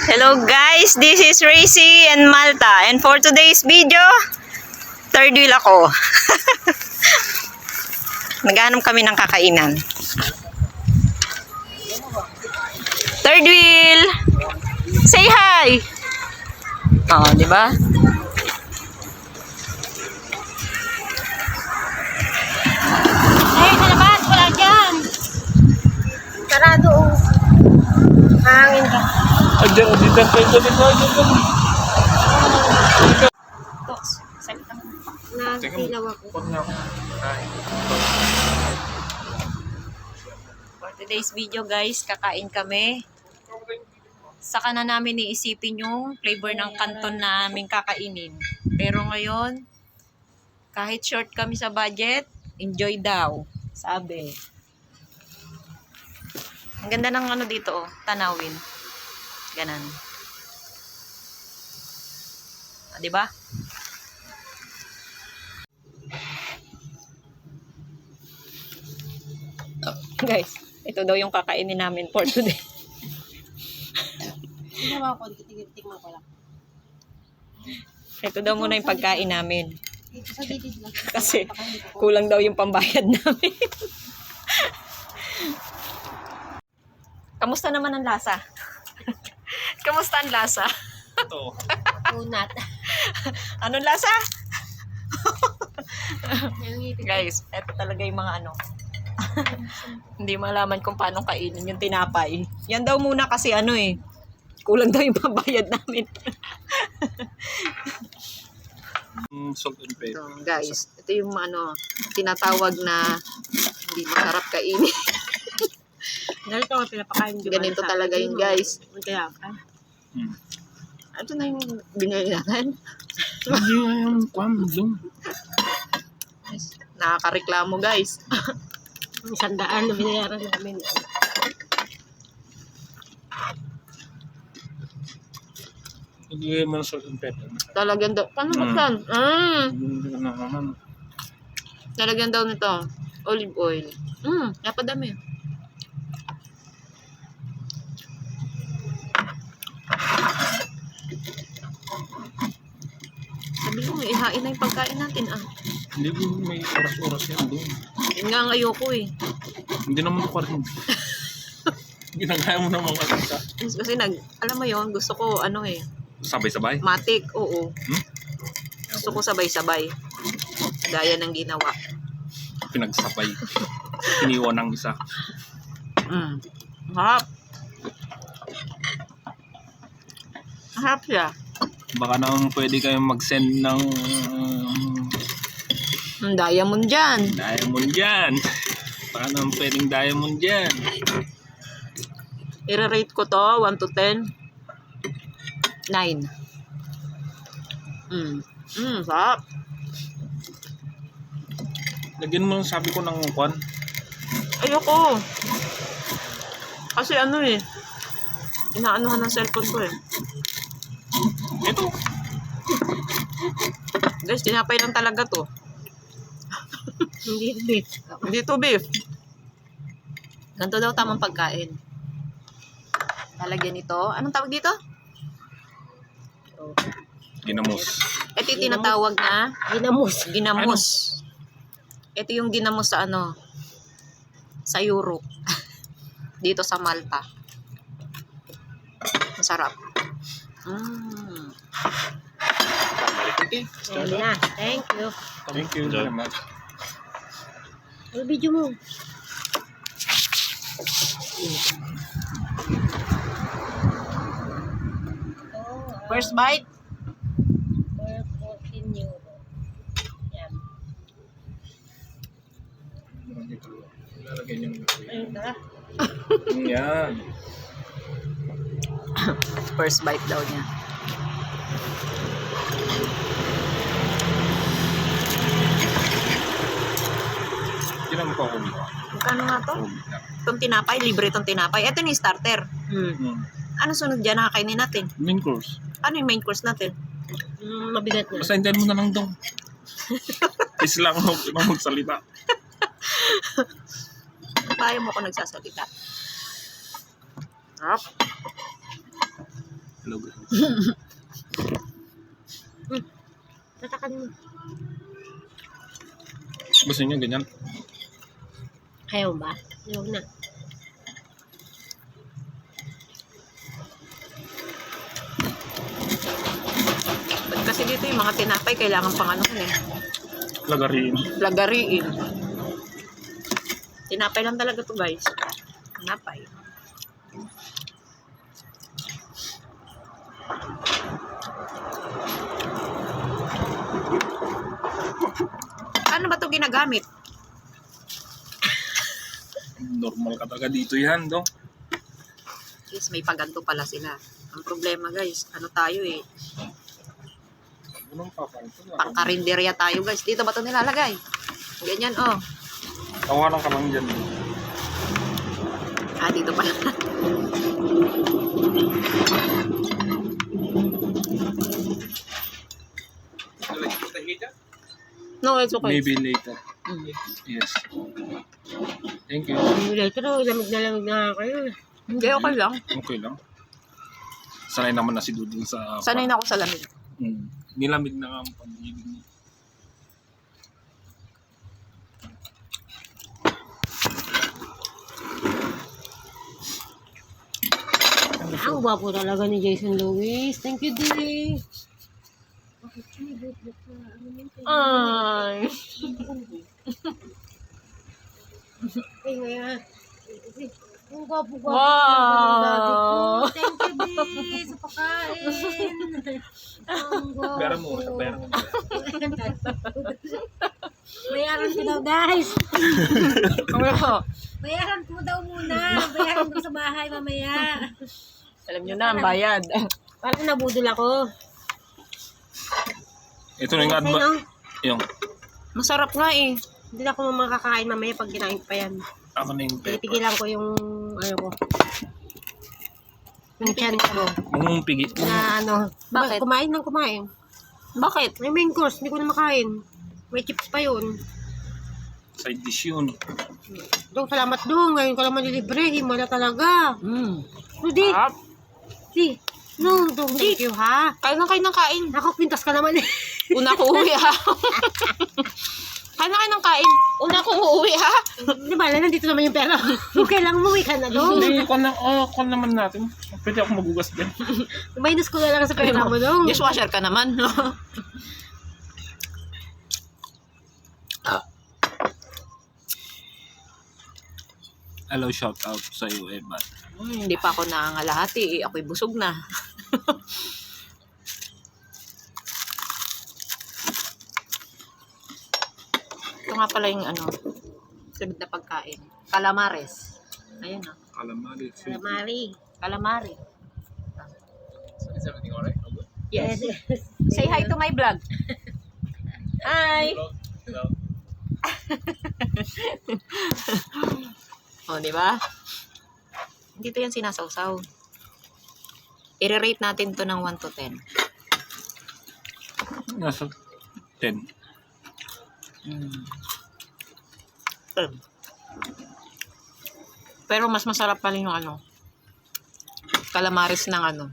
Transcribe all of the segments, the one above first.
Hello guys, this is Racy and Malta, and for today's video, third wheel ako. Naghanap kami ng kakainan. Third wheel! Say hi! Oh, di ba? Ay, sa labas, wala dyan. Sarado. Hangin ka. Dito. Nasilaw ako. For today's video guys, kakain kami. Saka na namin iisipin yung flavor ng kanton na aming kakainin. Pero ngayon, kahit short kami sa budget, enjoy daw, sabi. Ang ganda ng ano dito, oh, tanawin. Ganon. Ah, di ba? Guys, ito daw yung kakainin namin for today. Ginawa ko, tikman ko lang. Ito daw muna yung pagkain namin. Dito sa gilid lang. Kasi kulang daw yung pambayad namin. Kamusta naman ang lasa? Kamusta ang lasa? Ito. Unat. Anong lasa? Guys, ito talaga yung mga ano. Hindi malaman kung paano kainin yung tinapay. Yan daw muna kasi ano eh. Kulang daw yung pambayad namin. Salt and pepper. Ito, guys, ito yung ano, tinatawag na hindi masarap kainin. Ganito ako pinapakain. Ganito talaga yun, guys. Kaya ka. Ito na yung binili natin. Hindi nga yung doon. Nakakareklamo, guys. 100 na binayaran namin. Hindi mo salt and pepper. Talagyan daw. Paano Mm. yan? Hindi ka na naman. Talagyan daw nito. Olive oil. Napadami. Sabi ko, ihain na yung pagkain natin, ah. Hindi ko may oras-oras yan doon. Yun nga ang ayoko, eh. Hindi naman ko rin. Ginagaya mo naman ka. Kasi alam mo yon, gusto ko, ano eh, Sabay-sabay? matik, oo. Hmm? Gusto ko sabay-sabay. Gaya ng ginawa. Pinagsabay. Iniwan ng isa. Harap. Harap siya. Baka naman pwede kayong mag-send ng Diamond dyan. diamond dyan. Baka naman pwedeng diamond dyan. I-rate ko to, 1 to 10. 9. Sarap. Lagyan mo sabi ko ng kwan. Ayoko. Kasi ano eh, inaanuhan ng cellphone ko eh. Ito. Guys, tinapay lang talaga to. Hindi beef. Hindi to beef. Ganito daw tamang pagkain. Lalagyan ito. Anong tawag dito? Ginamos. Ito yung tinatawag na Ginamos. ginamos. Ito yung ginamos sa ano, sa Europe. Dito sa Malta. Masarap. Okay. Ayan na. Thank you. Thank you very much. Ano video mo? First bite. For 14 euro. Yan. Lalagyan niyo. Ayun na. Yan. First bite daw niya. Ginam ko ako dito. Magkano nga to? Itong tinapay, libre itong tinapay. Ito yung starter. Ano sunod dyan na kakainin natin? Main course. Ano yung main course natin? Mabigat na. Basta hintayin mo na lang daw. Is lang ako magsalita. Ayaw mo ako nagsasalita. Sarap. Hello guys. Tatakan mo. Gusto niyo ganyan? Ayaw ba? Ayaw na. Ba't kasi dito yung mga tinapay, kailangan pang ano eh. Lagarin. Lagariin. Tinapay lang talaga to guys. Tinapay. Paano ba to ginagamit? Normal ka talaga dito yan, do. Yes, may paganto pala sila. Ang problema guys, ano tayo eh. Anong papanto? Pangkarinderya tayo guys. Dito ba ito nilalagay? Ganyan oh. Tawanan ka lang dyan. Ah, dito pala. No, it's okay. Maybe later. Mm. Yes. Thank you. Pero lamig na kayo. Hindi, okay lang. Okay lang. Sanay naman na si Dudul sa... Sanay na ako sa lamig. Nilamig na nga ang pag-ibig niya. Ang gwapo talaga ni Jason Lewis. Thank you, Dee. Ay. Ay, ngayon. Ang gwapo-gwapo. Wow. Thank you, Dee, sa pagkain. Ang gwapo. Pera mo, pera mo. Bayaran ko daw, guys. Ano? Bayaran ko daw muna. Bayaran ko sa bahay mamaya. Alam nyo na, ang bayad. Parang nabudol ako. Ito na yung adma... Ayun, Yung... Masarap nga eh. hindi na ako makakain mamaya pag kinain pa yan. Ako na yung pepper. Titigilan ko yung ano ko. Yung tiyan ko. Mungpigi. Na ano. Bakit? Kumain ng kumain. Bakit? May main course. Hindi ko na makain. May chips pa yun. Side dish yun. Dong, salamat dong. Ngayon ko lang manilibre. Himala talaga. Rudy. Si. No, dong. Thank you, ha? Kain ng kain. Ako, pintas ka naman eh. Una ko uwi ha. Kain ng kain. Una kong uuwi ha. Di ba, nandito naman yung pera. Okay lang, umuwi ka na dong. Hindi, kon naman natin. Pwede ako magugas din. Minus ko na lang sa pera mo dong. Dishwasher ka naman. Hello, shout out sa iyo, Evan. Hindi pa ako nangangalahati. Ako'y busog na. Ito nga pala yung ano, sabit na pagkain. Calamares. Ayun na. Calamari. Calamari. Calamari. Is everything alright? Yes. Say hi to my vlog. Hi. Hello. O, di ba? Dito yan sinasawsaw. I-rate natin to ng 1 to 10. Nasa 10. 10. Pero mas masarap pa rin yung ano, calamares ng ano.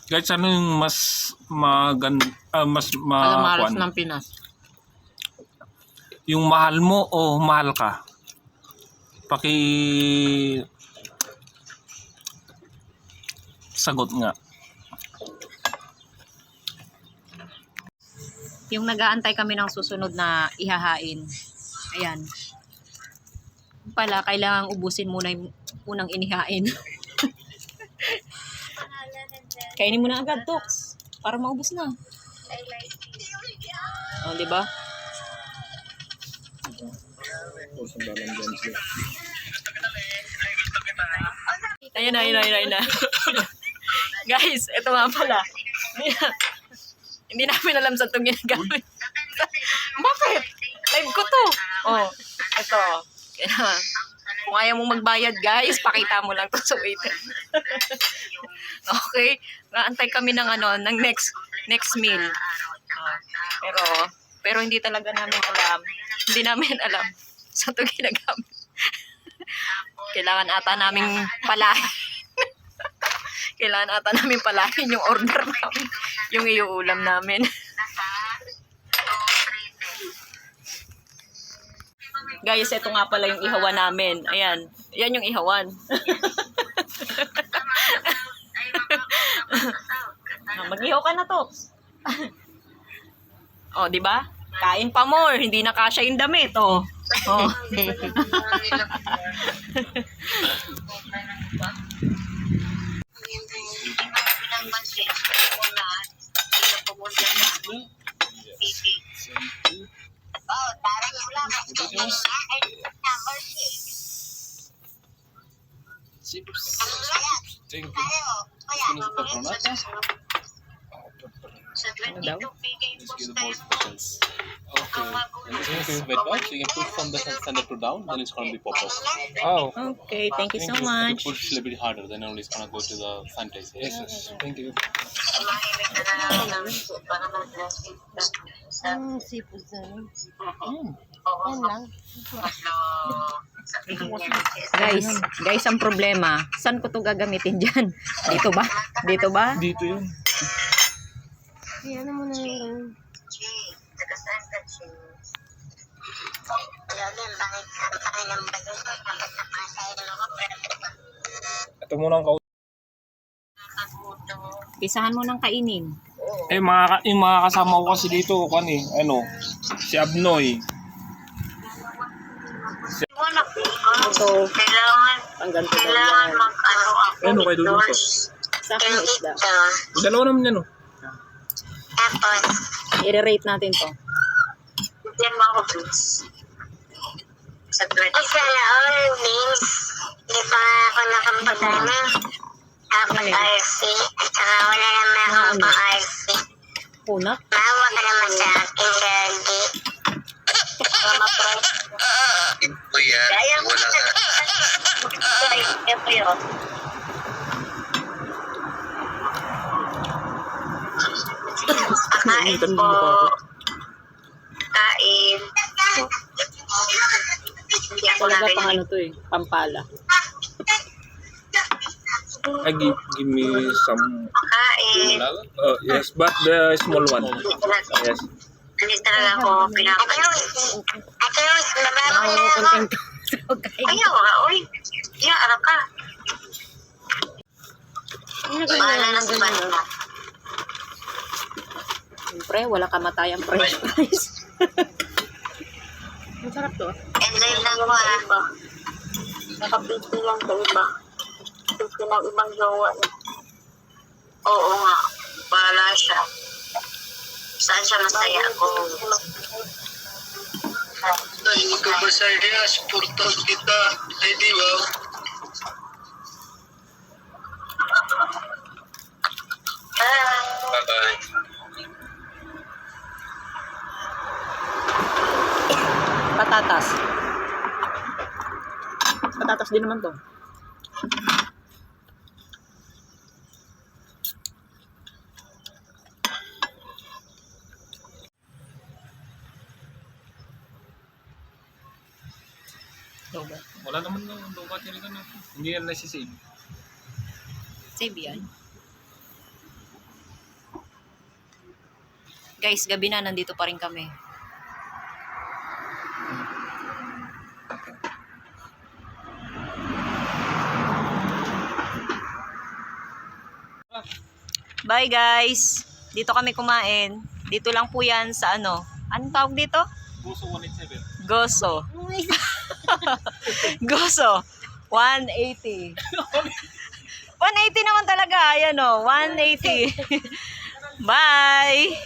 Guys, ano yung mas mas Calamares ng Pinas. Yung mahal mo o mahal ka? Sagot nga. Yung nag-aantay kami ng susunod na ihahain. Ayan. Pala, kailangang ubusin muna yung unang inihain. Kainin mo na agad, Tox. Para maubos na. O, di ba? Ayun na. Guys, ito nga pala. Hindi namin alam sa itong ginagamit. Bakit? Live ko to. Oh, ito. Kaya, kung ayaw mong magbayad, guys, pakita mo lang to sa waiter. Okay? Naantay kami ng ano, ng next meal. Pero hindi talaga namin alam. Hindi namin alam sa ito ginagamit. Kailangan ata naming palahin. Kailangan ata namin palahin yung order namin. Yung iuulam namin. Guys, ito nga pala yung ihawan namin. Ayan. Ayan yung ihawan. Mag-ihaw ka na to. Oh, di ba? Kain pa more. Hindi na kasya yung damit. Oh. Oh. Chips. Thank you. Finish the pepperoni. Ano daw? Let's get the more specials. Okay. And this is wet wipes. You can push from the center to down, then it's going to be poppers. Oh. Okay, thank you so You much. push a little bit harder, then only it's going to go to the sanitizer. Yes, yes. Thank you. Seafood na. Mm. Yan lang. Guys, ang problema, saan ko to gagamitin dyan? Dito ba? Dito ba? Dito yun. Ano mo na yun? Ito muna ang Pisahan mo ng kainin. yung mga kasama ko kasi dito, si Abnoy. Ito, Kailangan mag-ano ako. Ano kayo doon ito? sa akin yung isda. Dalawa naman yan, oh. Tapos, I-rate natin to. bigyan mo ako, please. Sa 20. Sana all, Vince. Hindi pa ako nakapag-ano. Nakapag-RC. At saka wala naman akong pang-RC. Punak. Maawa ka naman sa akin, Gagi. Ito yan, Kaya mo wala na. nga. Kaya po yun. Kain po. Kain. Hindi ako Talaga pang narinig. ano to eh, pampala. Give me some. Kain. Yes, but the small one. Yes. Hindi talaga ako pinapanood. Ate Rose, mababaw na ako. Kontento sa pagkain. Ayaw nga, uy. Iya, ano ka? Bahala na sa banda. Siyempre, wala kamatayang french fries. Ang sarap to. Enjoy lang ko ako. Nakapiti lang sa iba. Piti ng ibang jowa niya. Oo nga, bahala siya. Saan siya masaya ako? Hindi ka masaya, supportan kita. Ay, di ba? Bye-bye. Patatas. Patatas din naman to. Wala naman na yung lobat nila na. Hindi yan nasisave. Save yan. Guys, gabi na, nandito pa rin kami. Bye guys! Dito kami kumain. Dito lang po yan sa ano. Anong tawag dito? Puso 187. Goso. Goso. 180. 180 naman talaga. Ayan o. 180. Bye!